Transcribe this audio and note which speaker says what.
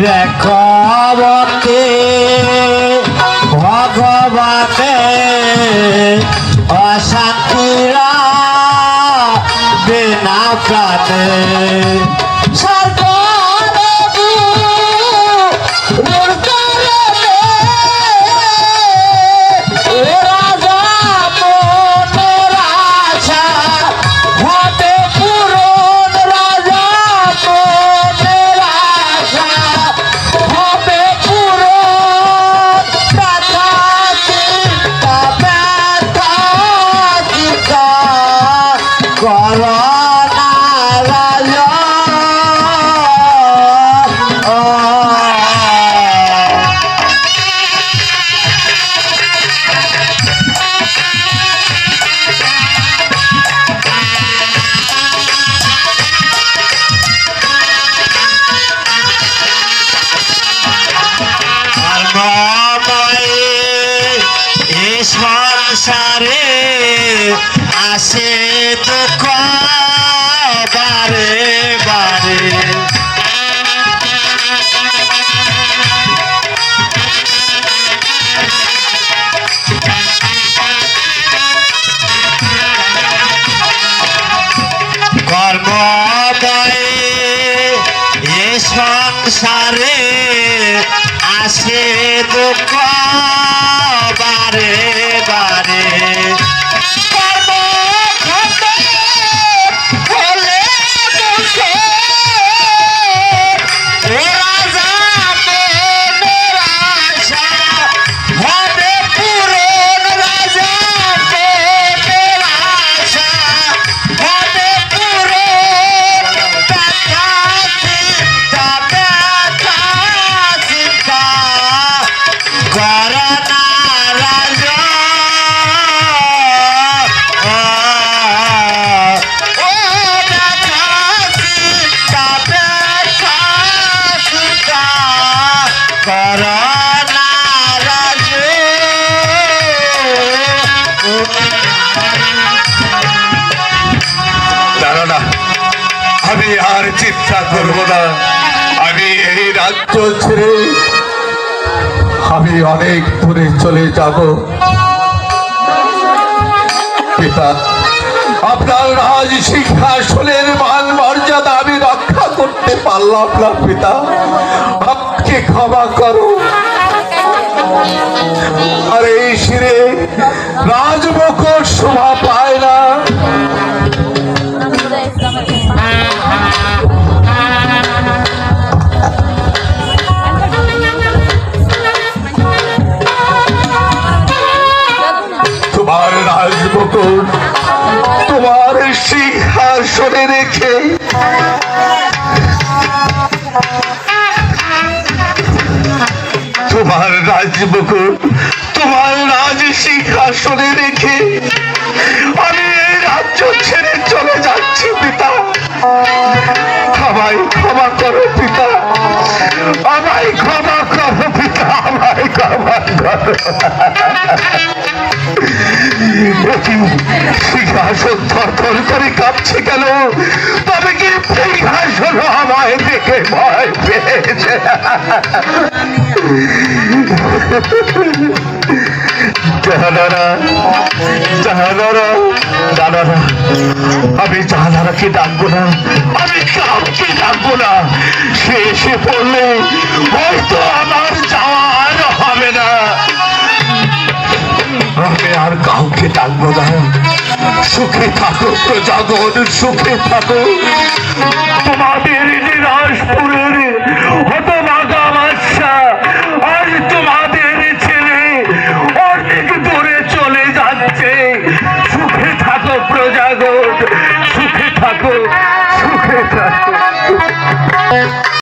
Speaker 1: রেখবতে ভগবানে অশান্তিরা বিনা প্রাণে সংসারে আসে দুঃখ বারে বারে কর্মময়ে এ সংসারে আসে দুঃখ বারে বারে
Speaker 2: আমি আর চিন্তা করবো না। আমি এই রাজ্য ছেড়ে আমি অনেক দূরে চলে যাব। পিতা, আপনার রাজ সিংহাসনের মান মর্যাদা আমি রক্ষা করতে পারলাম না। পিতা, আমাকে ক্ষমা করো। আর এই শিরে রাজমুকুট শোভা পায় না। তোমার রাজমুকুট তোমার সিংহাসনে রেখে তোমার রাজমুকুট তোমার রাজ সিংহাসনে রেখে আমি এই রাজ্য ছেড়ে চলে যাচ্ছি। পিতা, আমায় ক্ষমা করো। পিতা, আমায় ক্ষমা করো। পিতা, আমায় ক্ষমা করো। সিংহাসন থরথর করে কাঁপছে কেন? তবে কি সিংহাসন আমায় দেখে ভয় পেয়েছে? আমি জাহানারাকে ডাকবো না, আমি কাউকে ডাকবো না। সে এসে পড়লে হয়তো আমার যাওয়ার হবে না। আমি আর কাউকে ডাকবো না। সুখে থাকো প্রজাগণ, সুখে থাকো। তোমাদের নিরাশপুরের হতভাগা বাদশা আজ তোমাদের ছেলে অনেক দূরে চলে যাচ্ছে। সুখে থাকো প্রজাগণ, সুখে থাকো।